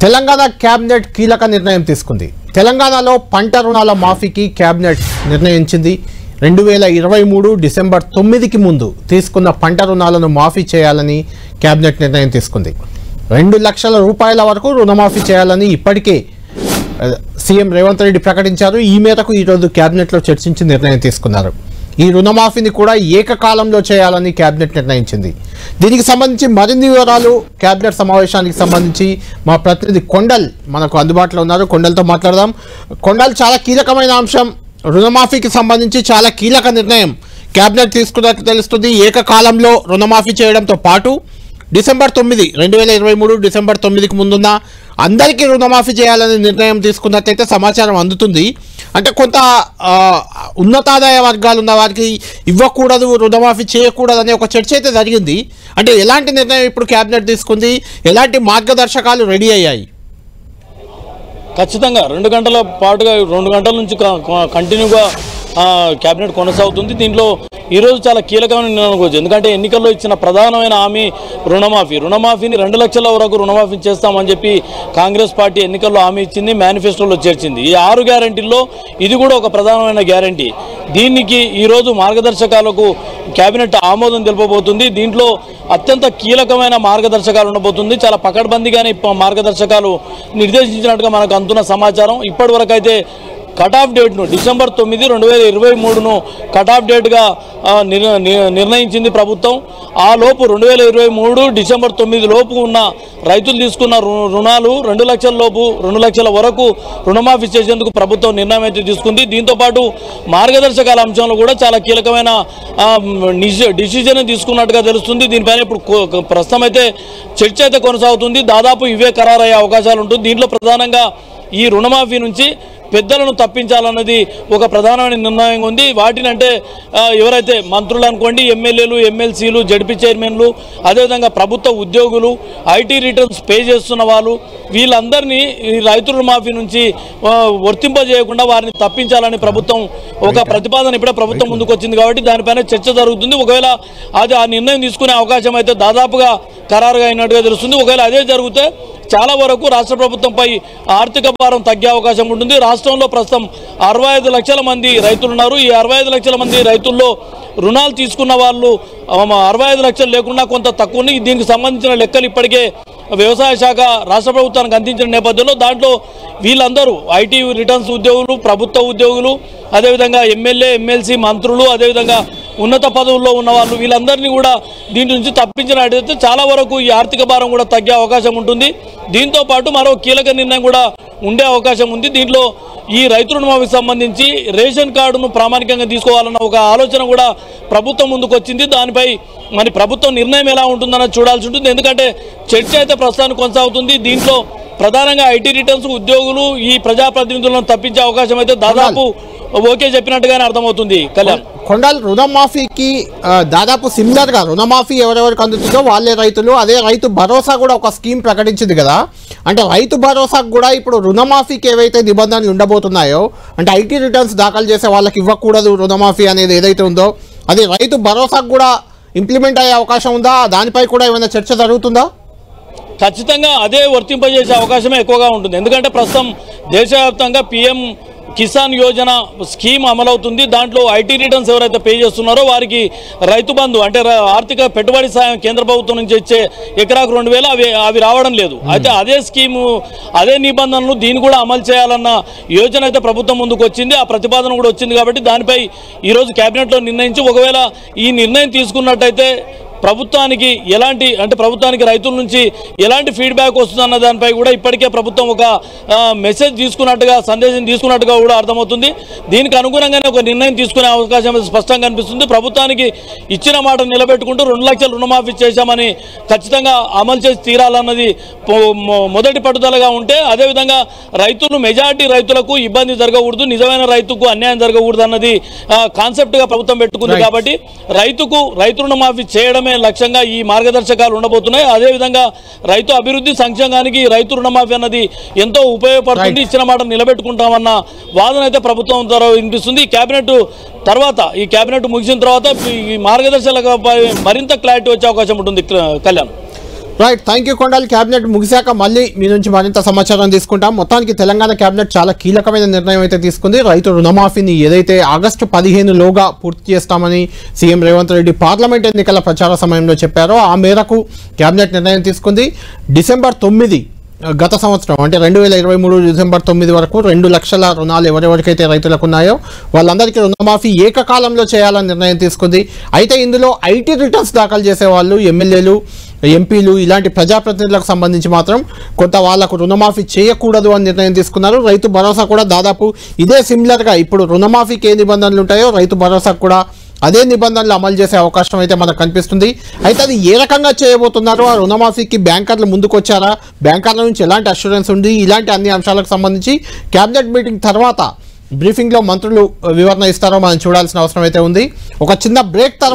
Telangana cabinet కీలక నిర్ణయం తీసుకుంది. తెలంగాణలో పంట రుణాల మాఫీకి కేబినెట్ నిర్ణయించింది. 2023 డిసెంబర్ 9కి ముందు తీసుకున్న పంట రుణాలను మాఫీ చేయాలని కేబినెట్ నిర్ణయం తీసుకుంది. 2 లక్షల రూపాయల వరకు రుణమాఫీ చేయాలని ఇప్పటికే సీఎం రేవంత్ రెడ్డి ప్రకటించారు. ఈ మేరకు ఈరోజు కేబినెట్లో చర్చించి నిర్ణయం తీసుకున్నారు. ఈ రుణమాఫీని కూడా ఏకకాలంలో చేయాలని కేబినెట్ నిర్ణయించింది. దీనికి సంబంధించి మరిన్ని వివరాలు కేబినెట్ సమావేశానికి సంబంధించి మా ప్రతినిధి కొండల్ మనకు అందుబాటులో ఉన్నారు. కొండల్తో మాట్లాడదాం. కొండల్, చాలా కీలకమైన అంశం, రుణమాఫీకి సంబంధించి చాలా కీలక నిర్ణయం కేబినెట్ తీసుకున్నట్టు తెలుస్తుంది. ఏకకాలంలో రుణమాఫీ చేయడంతో పాటు డిసెంబర్ 9 2023 డిసెంబర్ 9కి ముందున్న అందరికీ రుణమాఫీ చేయాలని నిర్ణయం తీసుకున్నట్లయితే సమాచారం అందుతుంది. అంటే కొంత ఉన్నతాదాయ వర్గాలు ఉన్న వారికి ఇవ్వకూడదు, రుణమాఫీ చేయకూడదు అనే ఒక చర్చ అయితే జరిగింది. అంటే ఎలాంటి నిర్ణయం ఇప్పుడు కేబినెట్ తీసుకుంది, ఎలాంటి మార్గదర్శకాలు రెడీ అయ్యాయి? ఖచ్చితంగా 2 గంటల పాటుగా 2 గంటల నుంచి కంటిన్యూగా కేబినెట్ కొనసాగుతుంది. దీంట్లో ఈరోజు చాలా కీలకమైన నిర్ణయం అనుకోవచ్చు. ఎందుకంటే ఎన్నికల్లో ఇచ్చిన ప్రధానమైన హామీ రుణమాఫీని 2 లక్షల వరకు రుణమాఫీ చేస్తామని చెప్పి కాంగ్రెస్ పార్టీ ఎన్నికల్లో హామీ ఇచ్చింది, మేనిఫెస్టోలో చేర్చింది. ఈ 6 గ్యారంటీల్లో ఇది కూడా ఒక ప్రధానమైన గ్యారంటీ. దీనికి ఈరోజు మార్గదర్శకాలకు కేబినెట్ ఆమోదం తెలుపబోతుంది. దీంట్లో అత్యంత కీలకమైన మార్గదర్శకాలు ఉండబోతుంది. చాలా పకడ్బందీగానే మార్గదర్శకాలు నిర్దేశించినట్టుగా మనకు అందుతున్న సమాచారం. ఇప్పటి వరకు అయితే కట్ ఆఫ్ డేట్ను డిసెంబర్ 9, 2023ను కట్ ఆఫ్ డేట్గా నిర్ణయించింది ప్రభుత్వం. ఆ లోపు 2023 డిసెంబర్ 9 లోపు ఉన్న రైతులు తీసుకున్న రుణాలు 2 లక్షల లోపు 2 లక్షల వరకు రుణమాఫీ చేసేందుకు ప్రభుత్వం నిర్ణయం అయితే తీసుకుంది. దీంతోపాటు మార్గదర్శకాల అంశంలో కూడా చాలా కీలకమైన డిసిజన్ తీసుకున్నట్టుగా తెలుస్తుంది. దీనిపైన ఇప్పుడు ప్రస్తుతం అయితే చర్చ అయితే కొనసాగుతుంది. దాదాపు ఇవే ఖరారయ్యే అవకాశాలు ఉంటుంది. దీంట్లో ప్రధానంగా ఈ రుణమాఫీ నుంచి పెద్దలను తప్పించాలన్నది ఒక ప్రధానమైన నిర్ణయం ఉంది. వాటిని అంటే ఎవరైతే మంత్రులు అనుకోండి, ఎమ్మెల్యేలు, ఎమ్మెల్సీలు, జడ్పీ చైర్మన్లు, అదేవిధంగా ప్రభుత్వ ఉద్యోగులు, ఐటీ రిటర్న్స్ పే చేస్తున్న వాళ్ళు, వీళ్ళందరినీ ఈ రైతు రుణమాఫీ నుంచి వర్తింపజేయకుండా వారిని తప్పించాలని ప్రభుత్వం ఒక ప్రతిపాదన ఇప్పుడే ప్రభుత్వం ముందుకు వచ్చింది. కాబట్టి దానిపైన చర్చ జరుగుతుంది. ఒకవేళ అది ఆ నిర్ణయం తీసుకునే అవకాశం అయితే దాదాపుగా ఖరారుగా అయినట్టుగా తెలుస్తుంది. ఒకవేళ అదే జరిగితే చాలా వరకు రాష్ట్ర ప్రభుత్వంపై ఆర్థిక భారం తగ్గే అవకాశం ఉంటుంది. రాష్ట్రంలో ప్రస్తుతం 65 లక్షల మంది రైతులు ఉన్నారు. ఈ 65 లక్షల మంది రైతుల్లో రుణాలు తీసుకున్న వాళ్ళు 65 లక్షలు లేకుండా కొంత తక్కువ ఉంది. దీనికి సంబంధించిన లెక్కలు ఇప్పటికే వ్యవసాయ శాఖ రాష్ట్ర ప్రభుత్వానికి అందించిన నేపథ్యంలో దాంట్లో వీళ్ళందరూ ఐటీ రిటర్న్స్ ఉద్యోగులు, ప్రభుత్వ ఉద్యోగులు, అదేవిధంగా ఎమ్మెల్యే, ఎమ్మెల్సీ, మంత్రులు, అదేవిధంగా ఉన్నత పదవుల్లో ఉన్న వాళ్ళు, వీళ్ళందరినీ కూడా దీని నుంచి తప్పించినట్టయితే చాలా వరకు ఈ ఆర్థిక భారం కూడా తగ్గే అవకాశం ఉంటుంది. దీంతో పాటు మరో కీలక నిర్ణయం కూడా ఉండే అవకాశం ఉంది. దీంట్లో ఈ రైతు రుణమాఫీకి సంబంధించి రేషన్ కార్డును ప్రామాణికంగా తీసుకోవాలన్న ఒక ఆలోచన కూడా ప్రభుత్వం ముందుకు వచ్చింది. దానిపై మరి ప్రభుత్వం నిర్ణయం ఎలా ఉంటుందన్నది చూడాల్సి ఉంటుంది. ఎందుకంటే చర్చ అయితే ప్రస్తుతానికి కొనసాగుతుంది. దీంట్లో ప్రధానంగా ఐటీ రిటర్న్స్ ఉద్యోగులు, ఈ ప్రజాప్రతినిధులను తప్పించే అవకాశం అయితే దాదాపు ఓకే చెప్పినట్టుగానే అర్థమవుతుంది. కళ్యాణ్, కొండల్, రుణమాఫీకి దాదాపు సిమిలర్గా రుణమాఫీ ఎవరెవరికి అందుతుందో వాళ్ళే రైతులు. అదే రైతు భరోసా కూడా ఒక స్కీమ్ ప్రకటించింది కదా. అంటే రైతు భరోసాకు కూడా ఇప్పుడు రుణమాఫీకి ఏవైతే నిబంధనలు ఉండబోతున్నాయో, అంటే ఐటీ రిటర్న్స్ దాఖలు చేసే వాళ్ళకి ఇవ్వకూడదు రుణమాఫీ అనేది ఏదైతే ఉందో, అది రైతు భరోసాకు కూడా ఇంప్లిమెంట్ అయ్యే అవకాశం ఉందా? దానిపై కూడా ఏమైనా చర్చ జరుగుతుందా? ఖచ్చితంగా అదే వర్తింపజేసే అవకాశమే ఎక్కువగా ఉంటుంది. ఎందుకంటే ప్రస్తుతం దేశవ్యాప్తంగా PM కిసాన్ యోజన స్కీమ్ అమలవుతుంది. దాంట్లో ఐటీ రిటర్న్స్ ఎవరైతే పే చేస్తున్నారో వారికి రైతు బంధు అంటే ఆర్థిక పెట్టుబడి సాయం కేంద్ర ప్రభుత్వం నుంచి వచ్చే ఎకరాకు 2,000 అవి రావడం లేదు. అయితే అదే స్కీము, అదే నిబంధనలు దీన్ని కూడా అమలు చేయాలన్న యోజన అయితే ప్రభుత్వం ముందుకు వచ్చింది. ఆ ప్రతిపాదన కూడా వచ్చింది. కాబట్టి దానిపై ఈరోజు కేబినెట్లో నిర్ణయించి ఒకవేళ ఈ నిర్ణయం తీసుకున్నట్టయితే ప్రభుత్వానికి ప్రభుత్వానికి రైతుల నుంచి ఎలాంటి ఫీడ్బ్యాక్ వస్తుందన్న దానిపై కూడా ఇప్పటికే ప్రభుత్వం ఒక మెసేజ్ తీసుకున్నట్టుగా, సందేశం తీసుకున్నట్టుగా కూడా అర్థమవుతుంది. దీనికి అనుగుణంగానే ఒక నిర్ణయం తీసుకునే అవకాశం స్పష్టంగా కనిపిస్తుంది. ప్రభుత్వానికి ఇచ్చిన మాట నిలబెట్టుకుంటూ 2 లక్షల రుణమాఫీ చేశామని ఖచ్చితంగా అమలు చేసి తీరాలన్నది మొదటి పట్టుదలగా ఉంటే, అదేవిధంగా మెజార్టీ రైతులకు ఇబ్బంది జరగకూడదు, నిజమైన రైతుకు అన్యాయం జరగకూడదు అన్నది కాన్సెప్ట్గా ప్రభుత్వం పెట్టుకుంది. కాబట్టి రైతు రుణమాఫీ చేయడమే లక్ష్యంగా ఈ మార్గదర్శకాలు ఉండబోతున్నాయి. అదేవిధంగా రైతు అభివృద్ధి సంక్షేమానికి రైతు రుణమాఫీ అన్నది ఎంతో ఉపయోగపడుతుంది. ఇచ్చిన మాట నిలబెట్టుకుంటామన్న వాదన అయితే ప్రభుత్వం ద్వారా వినిపిస్తుంది. ఈ కేబినెట్ ముగిసిన తర్వాత ఈ మార్గదర్శకాలపై మరింత క్లారిటీ వచ్చే అవకాశం ఉంటుంది. Kalyan. Right, thank you Kondali. Cabinet ముగిశాక మళ్ళీ మీ నుంచి మరింత సమాచారం తీసుకుంటాం. మొత్తానికి తెలంగాణ క్యాబినెట్ చాలా కీలకమైన నిర్ణయం అయితే తీసుకుంది. రైతు రుణమాఫీని ఏదైతే ఆగస్టు 15లోగా పూర్తి చేస్తామని సీఎం రేవంత్ రెడ్డి పార్లమెంట్ ఎన్నికల ప్రచార సమయంలో చెప్పారో ఆ మేరకు క్యాబినెట్ నిర్ణయం తీసుకుంది. డిసెంబర్ 9 గత సంవత్సరం అంటే 2023 డిసెంబర్ 9 వరకు 2 లక్షల రుణాలు ఎవరెవరికైతే రైతులకు ఉన్నాయో వాళ్ళందరికీ రుణమాఫీ ఏకకాలంలో చేయాలని నిర్ణయం తీసుకుంది. అయితే ఇందులో ఐటీ రిటర్న్స్ దాఖలు చేసేవాళ్ళు, ఎమ్మెల్యేలు, ఎంపీలు ఇలాంటి ప్రజాప్రతినిధులకు సంబంధించి మాత్రం కొంత వాళ్లకు రుణమాఫీ చేయకూడదు అని నిర్ణయం తీసుకున్నారు. రైతు భరోసా కూడా దాదాపు ఇదే సిమిలర్గా ఇప్పుడు రుణమాఫీకి ఏ నిబంధనలు ఉంటాయో రైతు భరోసాకు కూడా అదే నిబంధనలు అమలు చేసే అవకాశం అయితే మనకు కనిపిస్తుంది. అయితే అది ఏ రకంగా చేయబోతున్నారు, ఆ రుణమాఫీకి బ్యాంకర్లు ముందుకు వచ్చారా, బ్యాంకర్ల నుంచి ఎలాంటి అష్యూరెన్స్ ఉంది, ఇలాంటి అన్ని అంశాలకు సంబంధించి క్యాబినెట్ మీటింగ్ తర్వాత బ్రీఫింగ్లో మంత్రులు వివరణ ఇస్తారో మనం చూడాల్సిన అవసరం అయితే ఉంది. ఒక చిన్న బ్రేక్ తర్వాత